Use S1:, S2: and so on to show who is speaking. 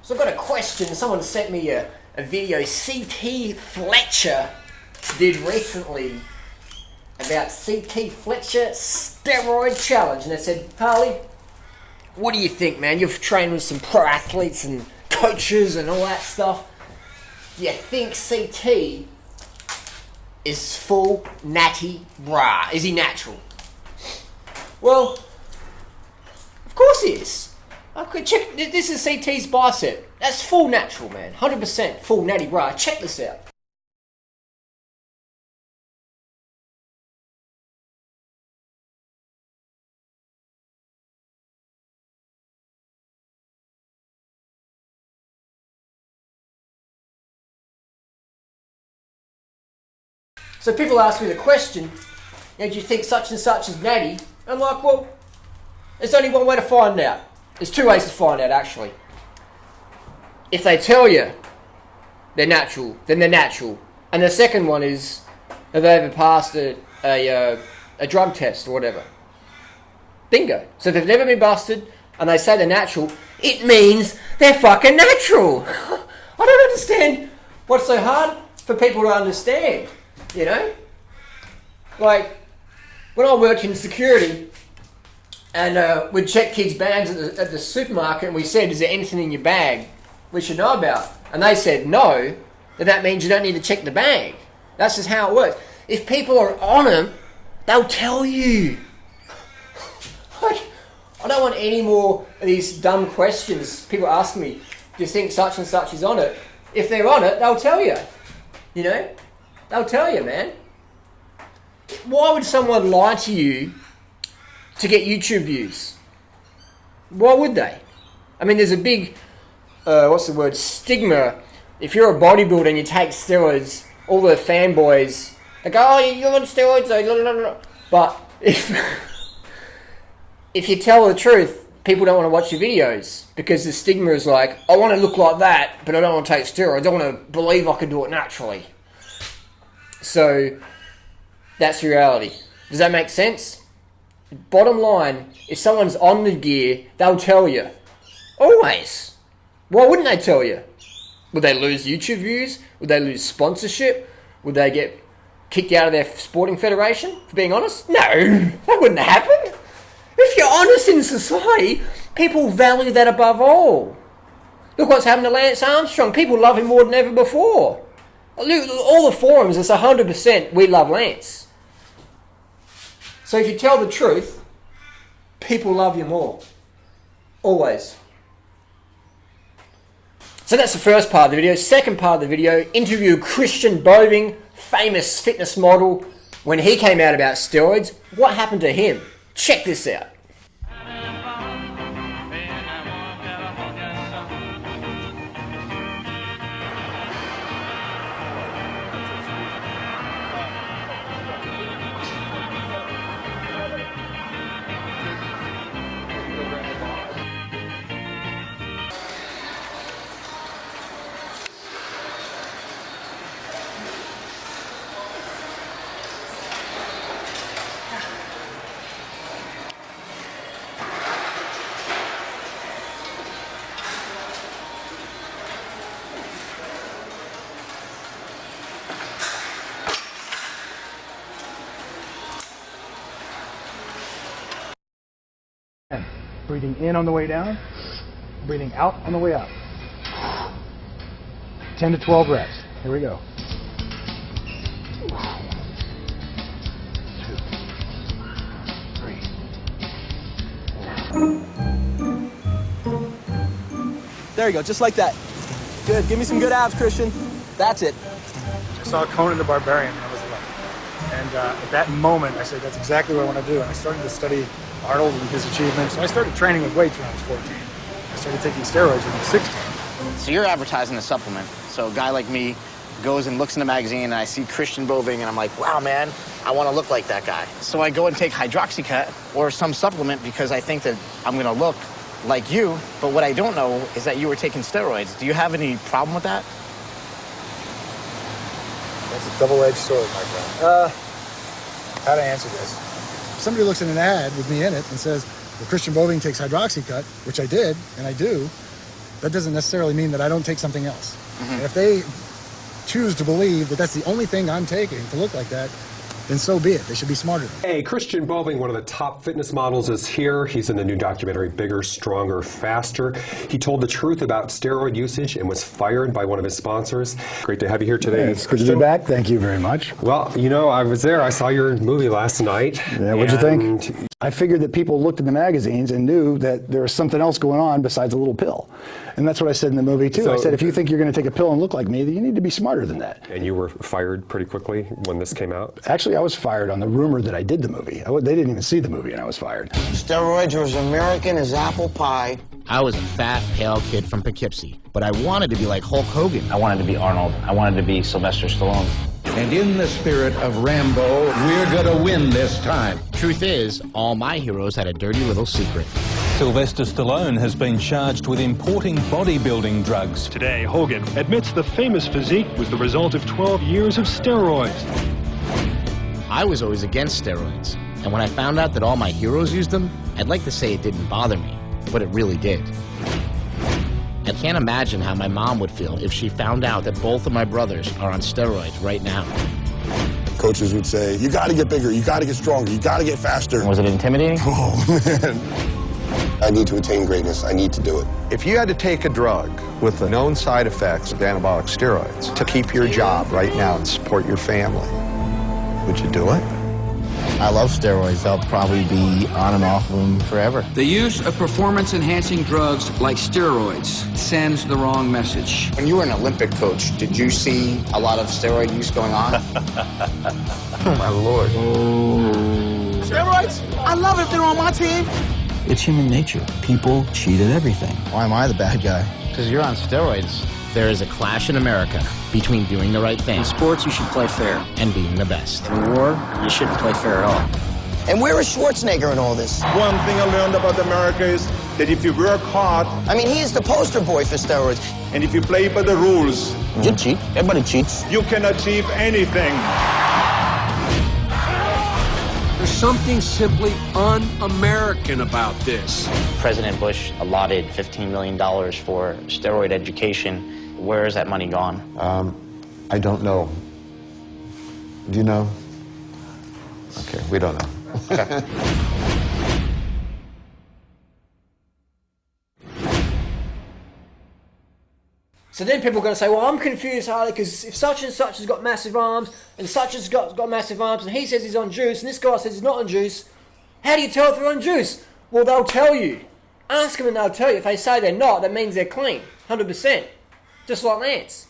S1: So I've got a question. Someone sent me a video CT Fletcher did recently about CT Fletcher steroid challenge. And they said, Harley, what do you think, man? You've trained with some pro athletes and coaches and all that stuff. Do you think CT is full Natty Brah? Is he natural? Well, of course he is. Okay, check. This is CT's bicep. That's full natural, man. 100% full Natty Brah. Check this out. So people ask me the question, do you think such and such is natty? I'm like, well, there's only one way to find out. There's two ways to find out, actually. If they tell you they're natural, then they're natural. And the second one is, have they ever passed a drug test or whatever? Bingo. So if they've never been busted and they say they're natural, it means they're fucking natural. I don't understand what's so hard for people to understand, you know? Like, when I worked in security, and we'd check kids' bags at the supermarket, and we said, is there anything in your bag we should know about? And they said no, then that means you don't need to check the bag. That's just how it works. If people are on them, they'll tell you. Like, I don't want any more of these dumb questions. People ask me, do you think such and such is on it? If they're on it, they'll tell you. You know? They'll tell you, man. Why would someone lie to you to get YouTube views? Why would they? I mean, there's a big, stigma. If you're a bodybuilder and you take steroids, all the fanboys, they go, oh, you're on steroids, blah, blah, blah. But if you tell the truth, people don't want to watch your videos because the stigma is like, I want to look like that, but I don't want to take steroids. I want to believe I can do it naturally. So that's the reality. Does that make sense? Bottom line, if someone's on the gear, they'll tell you. Always. Why wouldn't they tell you? Would they lose YouTube views? Would they lose sponsorship? Would they get kicked out of their sporting federation, for being honest? No, that wouldn't happen. If you're honest in society, people value that above all. Look what's happened to Lance Armstrong. People love him more than ever before. Look, all the forums, it's 100% we love Lance. So if you tell the truth, people love you more. Always. So that's the first part of the video. Second part of the video, interview Christian Boving, famous fitness model. When he came out about steroids, what happened to him? Check this out.
S2: Breathing in on the way down, breathing out on the way up. 10 to 12 reps. Here we go. 2,
S3: 3. There you go, just like that. Good, give me some good abs, Christian. That's it.
S2: I saw Conan the Barbarian when I was 11. And at that moment, I said, that's exactly what I want to do. And I started to study Arnold and his achievements. So I started training with weights when I was 14. I started taking steroids when I was 16.
S4: So you're advertising a supplement. So a guy like me goes and looks in the magazine and I see Christian Boving and I'm like, wow, man, I want to look like that guy. So I go and take hydroxycut or some supplement because I think that I'm going to look like you. But what I don't know is that you were taking steroids. Do you have any problem with that?
S2: That's a double-edged sword, my friend. How to answer this? If somebody looks at an ad with me in it and says, well, Christian Boving takes hydroxycut, which I did, and I do, that doesn't necessarily mean that I don't take something else. And if they choose to believe that that's the only thing I'm taking to look like that, then so be it. They should be smarter than that.
S5: Hey, Christian Boving, one of the top fitness models, is here. He's in the new documentary, Bigger, Stronger, Faster. He told the truth about steroid usage and was fired by one of his sponsors. Great to have you here today.
S2: It's good to be back. Thank you very much.
S5: Well, you know, I was there. I saw your movie last night.
S2: Yeah, what'd you think? I figured that people looked at the magazines and knew that there was something else going on besides a little pill. And that's what I said in the movie, too.
S5: So,
S2: I said, if you think you're going to take a pill and look like me, then you need to be smarter than that.
S5: And you were fired pretty quickly when this came out?
S2: Actually, I was fired on the rumor that I did the movie. They didn't even see the movie, and I was fired.
S6: Steroids are as American as apple pie.
S7: I was a fat, pale kid from Poughkeepsie, but I wanted to be like Hulk Hogan.
S8: I wanted to be Arnold. I wanted to be Sylvester Stallone.
S9: And in the spirit of Rambo, we're gonna win this time.
S7: Truth is, all my heroes had a dirty little secret.
S10: Sylvester Stallone has been charged with importing bodybuilding drugs.
S11: Today, Hogan admits the famous physique was the result of 12 years of steroids.
S7: I was always against steroids, and when I found out that all my heroes used them, I'd like to say it didn't bother me, but it really did. I can't imagine how my mom would feel if she found out that both of my brothers are on steroids right now.
S12: Coaches would say, you gotta get bigger, you gotta get stronger, you gotta get faster.
S8: Was it intimidating?
S12: Oh, man. I need to attain greatness. I need to do it.
S13: If you had to take a drug with the known side effects of anabolic steroids to keep your job right now and support your family, would you do it?
S7: I love steroids. I'll probably be on and off of them forever.
S14: The use of performance-enhancing drugs like steroids sends the wrong message.
S4: When you were an Olympic coach, did you see a lot of steroid use going on?
S7: Oh, my Lord.
S6: Steroids? I love it if they're on my team.
S14: It's human nature. People cheat at everything.
S7: Why am I the bad guy? Because you're on steroids. There is a clash in America between doing the right thing
S6: In sports, you should play fair.
S7: and being the best.
S6: In war, you shouldn't play fair at all. And where is Schwarzenegger in all this?
S13: One thing I learned about America is that if you work hard,
S6: I mean, he is the poster boy for steroids.
S13: and if you play by the rules,
S6: You cheat. Everybody cheats.
S13: you can achieve anything.
S14: There's something simply un-American about this.
S8: President Bush allotted $15 million for steroid education. Where is that money gone?
S13: I don't know. Do you know? Okay, we don't know.
S1: So then people are going to say, well, I'm confused, Harley, because if such and such has got massive arms, and such has got massive arms, and he says he's on juice, and this guy says he's not on juice, how do you tell if they're on juice? Well, they'll tell you. Ask them and they'll tell you. If they say they're not, that means they're clean, 100%. Just like Lance.